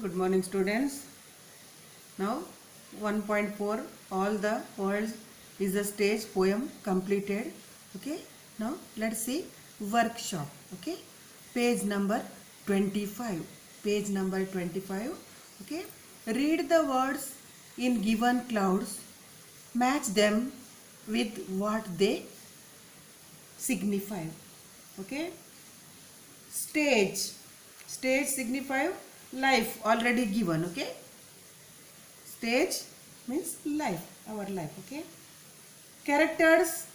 Good morning, students. Now 1.4 all the world is a stage poem completed. Okay, now let's see workshop. Okay, page number 25. Page number 25. Okay, read the words in given clouds, match them with what they signify. Okay, stage signify life already given. Okay, stage means life, our life. Okay, characters,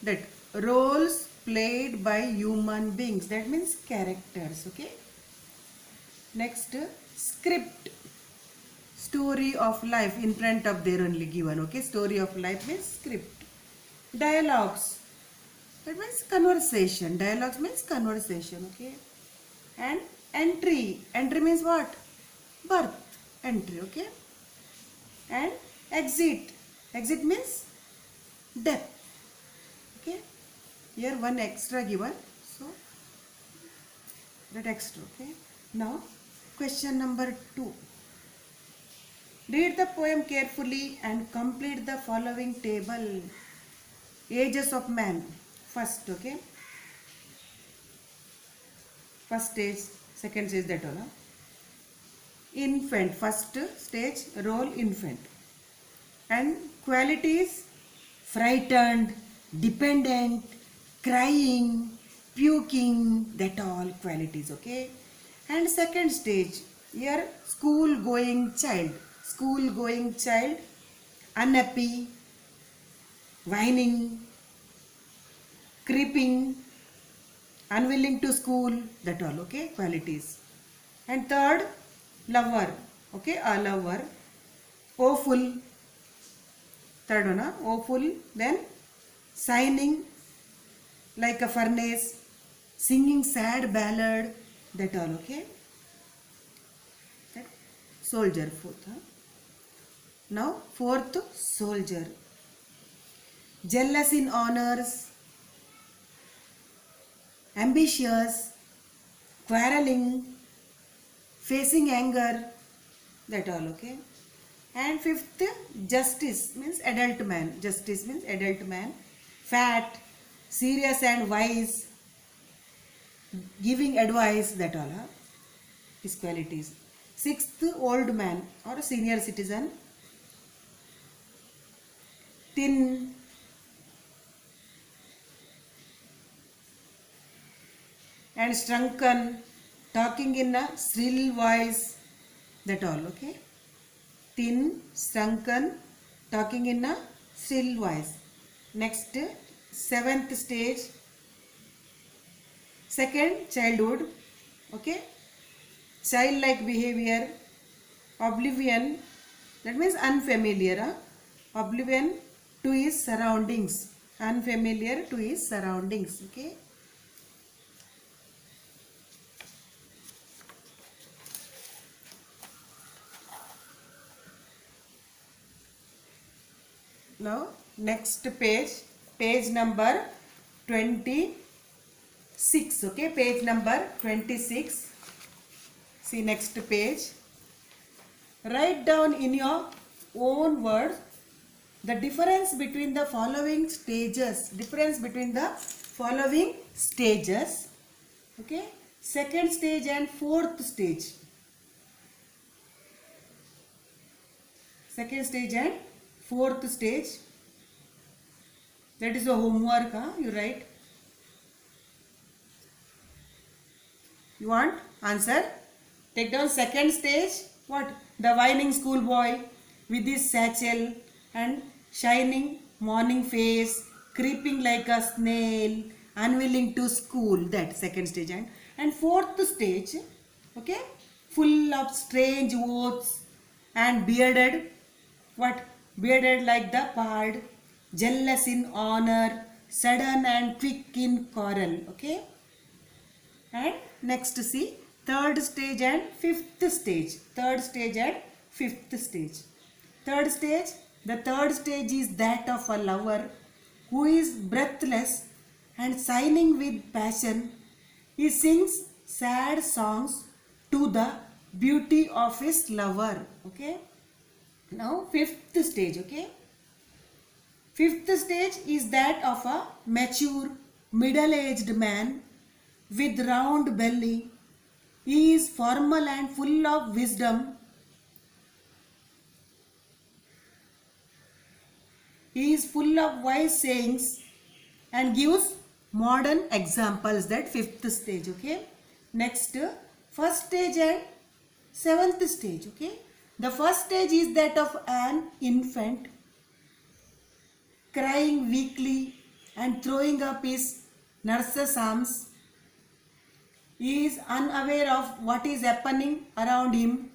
that roles played by human beings, that means characters. Okay, next script, story of life in front of there only given. Okay, story of life means script. Dialogues, that means conversation. Dialogues means conversation. Okay, and entry means what? Birth, entry. Okay, and exit means death. Okay, here one extra given, so that extra. Okay, now question number 2. Read the poem carefully and complete the following table. Ages of man, first. Okay, first stage, second stage, that all. Infant, first stage role infant. And qualities, frightened, dependent, crying, puking, that all qualities. Okay, and second stage, here school going child, unhappy, whining, creeping, unwilling to school, that all. Okay, qualities. And third, lover. Okay, a lover, awful, third one, awful, then shining like a furnace, singing sad ballad, that all. Okay, that soldier, fourth. Now fourth, soldier, jealous in honors, ambitious, quarreling, facing anger, that all. Okay, and fifth, justice means adult man. Justice means adult man, fat, serious and wise, giving advice, that all. His qualities. Sixth, old man or senior citizen, thin, and shrunken, talking in a shrill voice, that all. Okay, thin, shrunken, talking in a shrill voice. Next, seventh stage, second, childhood. Okay, childlike behavior, oblivion, that means unfamiliar. Oblivion to his surroundings, unfamiliar to his surroundings. Okay, now next page, page number 26. Okay, page number 26. See next page. Write down in your own words the difference between the following stages. Difference between the following stages. Okay, second stage and fourth stage. Second stage and fourth stage. That is the homework. You write. You want answer? Take down second stage. What? The whining schoolboy with his satchel and shining morning face, creeping like a snail, unwilling to school. That second stage. And fourth stage. Okay, full of strange oaths and bearded. What? Bearded like the pard, jealous in honor, sudden and quick in quarrel. Okay, and next see third stage and fifth stage. Third stage and fifth stage. Third stage, the third stage is that of a lover who is breathless and shining with passion. He sings sad songs to the beauty of his lover. Okay. Now fifth stage. Okay. Fifth stage is that of a mature, middle-aged man with round belly. He is formal and full of wisdom. He is full of wise sayings and gives modern examples. That fifth stage. Okay. Next, first stage and seventh stage. Okay. The first stage is that of an infant crying weakly and throwing up his nurse's arms. He is unaware of what is happening around him.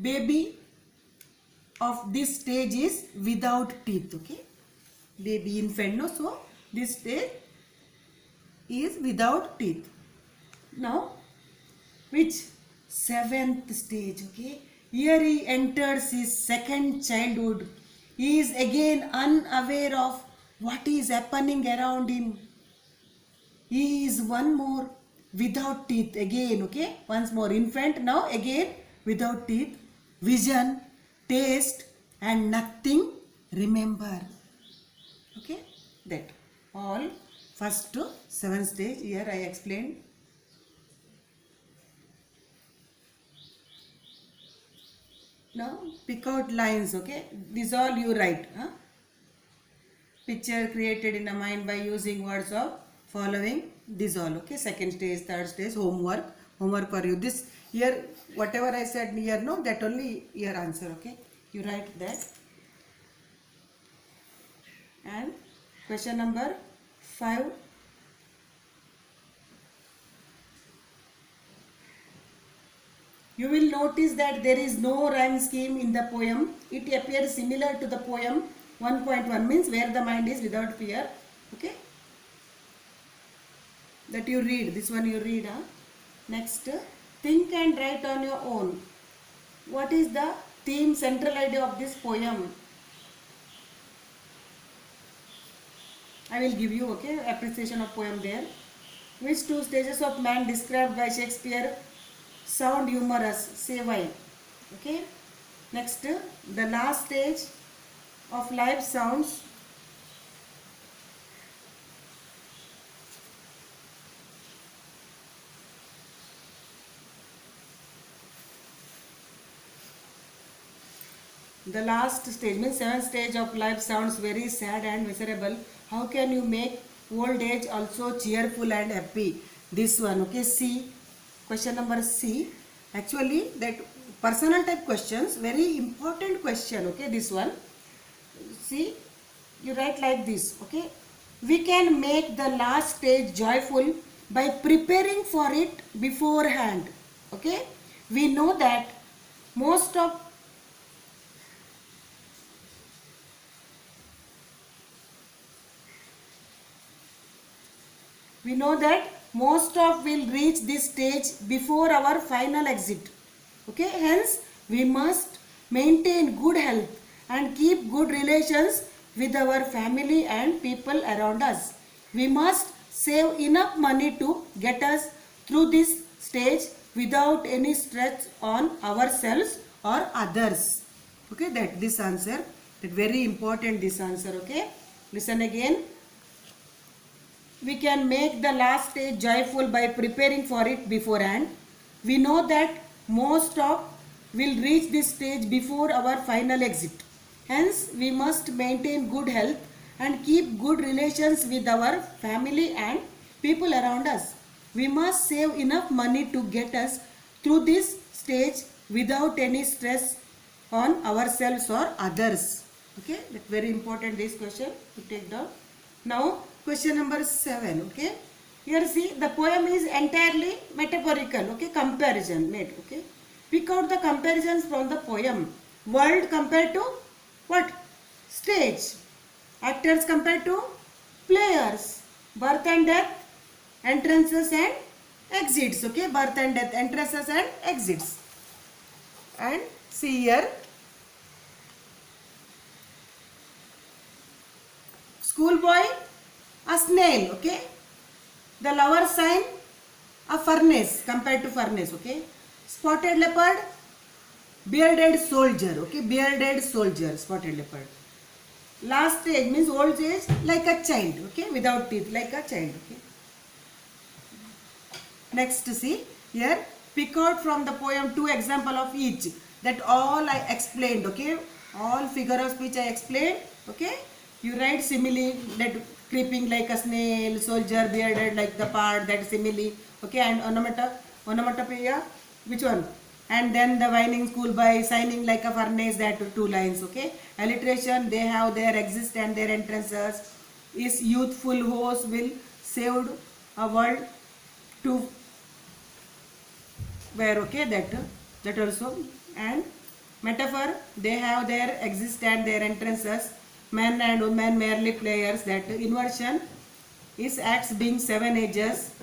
Baby of this stage is without teeth. Okay. Baby infant, no? So this stage is without teeth. Now, which seventh stage? Okay. Here he enters his second childhood. He is again unaware of what is happening around him. He is one more without teeth again. Okay. Once more infant. Now again without teeth. Vision, taste and nothing remember. Okay. That all first to seventh stage. Here I explained. Now pick out lines. Okay. These all you write. Picture created in the mind by using words of following. These all. Okay. Second stage, third stage, homework for you. This here whatever I said here, no, that only your answer. Okay. You write that. And question number 5. You will notice that there is no rhyme scheme in the poem. It appears similar to the poem 1.1, means where the mind is without fear. Okay. That you read. This one you read. Next, think and write on your own. What is the theme, central idea of this poem? I will give you, okay, appreciation of poem there. Which two stages of man described by Shakespeare sound humorous? Say why. Okay. Next, the last stage of life sounds. The last stage means seventh stage of life sounds very sad and miserable. How can you make old age also cheerful and happy? This one. Okay. C. Question number C. Actually that personal type questions, very important question. Okay. This one. See, you write like this. Okay. We can make the last stage joyful by preparing for it beforehand. Okay. We know that most of will reach this stage before our final exit. Okay, hence we must maintain good health and keep good relations with our family and people around us. We must save enough money to get us through this stage without any stress on ourselves or others. Okay, that this answer, that very important this answer. Okay, listen again. We can make the last stage joyful by preparing for it beforehand. We know that most of will reach this stage before our final exit. Hence, we must maintain good health and keep good relations with our family and people around us. We must save enough money to get us through this stage without any stress on ourselves or others. Okay, that's very important, this question to take down. Now, question number 7. Okay, here see, the poem is entirely metaphorical. Okay, comparison made. Okay, pick out the comparisons from the poem. World compared to what? Stage. Actors compared to players. Birth and death, entrances and exits. Okay, birth and death, entrances and exits. And see here, schoolboy, a snail. Okay, The lower sign, a furnace, compared to furnace, okay. Spotted leopard, bearded soldier, okay, bearded soldier, spotted leopard. Last stage means old age, like a child, okay, without teeth, like a child, okay. Next, see here, pick out from the poem 2 example of each. That all I explained, okay. All figure of speech I explained, okay. You write simile, that creeping like a snail, soldier bearded like the part, that simile, okay. And onomatopoeia, which one? And then the whining schoolboy, signing like a furnace, that 2 lines, okay. Alliteration, they have their exist and their entrances. Is youthful horse will saved a world to where, okay, that also. And metaphor, they have their exist and their entrances. Men and women merely players, that inversion is acts being 7 ages,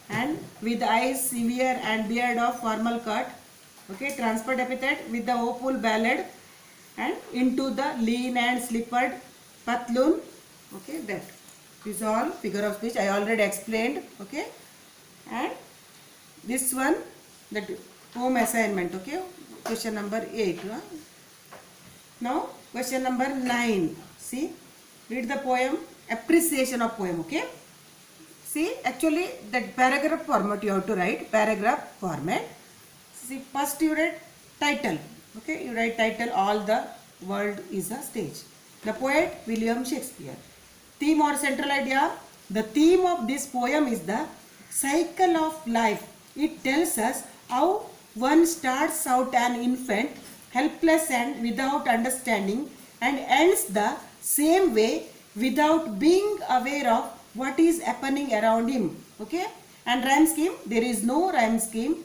and with eyes severe and beard of formal cut, okay. Transferred epithet with the hopeful ballad and into the lean and slippered patloon, okay. That is all figure of speech I already explained, okay. And this one, that home assignment, okay. Question number 8. Now question number 9. See, read the poem, appreciation of poem, okay. See, actually that paragraph format you have to write, paragraph format. See, first you write title, okay. You write title, all the world is a stage. The poet William Shakespeare. Theme or central idea, the theme of this poem is the cycle of life. It tells us how one starts out an infant, helpless and without understanding, and ends the same way without being aware of what is happening around him, okay. And rhyme scheme, there is no rhyme scheme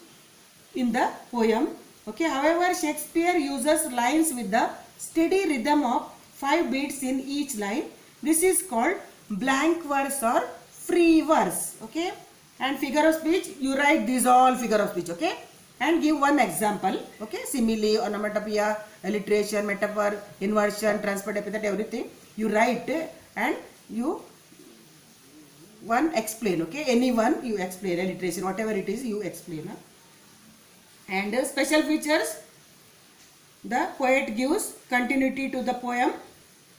in the poem, okay. However, Shakespeare uses lines with the steady rhythm of 5 beats in each line. This is called blank verse or free verse, okay. And figure of speech, you write these all figure of speech, okay. And give one example, okay. Simile, onomatopoeia, alliteration, metaphor, inversion, transferred epithet, everything you write, and you one explain, okay. Any one you explain, alliteration, whatever it is you explain. And special features, the poet gives continuity to the poem,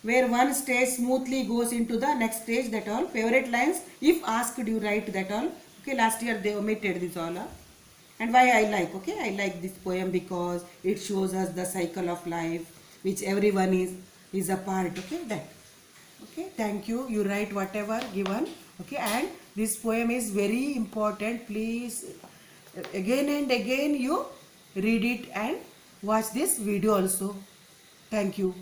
where one stage smoothly goes into the next stage, that all. Favorite lines, if asked you write, that all, okay. Last year they omitted this all. And why I like, okay, I like this poem because it shows us the cycle of life which everyone is a part, okay. That, okay. Thank you. You write whatever given, okay. And this poem is very important. Please, again and again you read it and watch this video also. Thank you.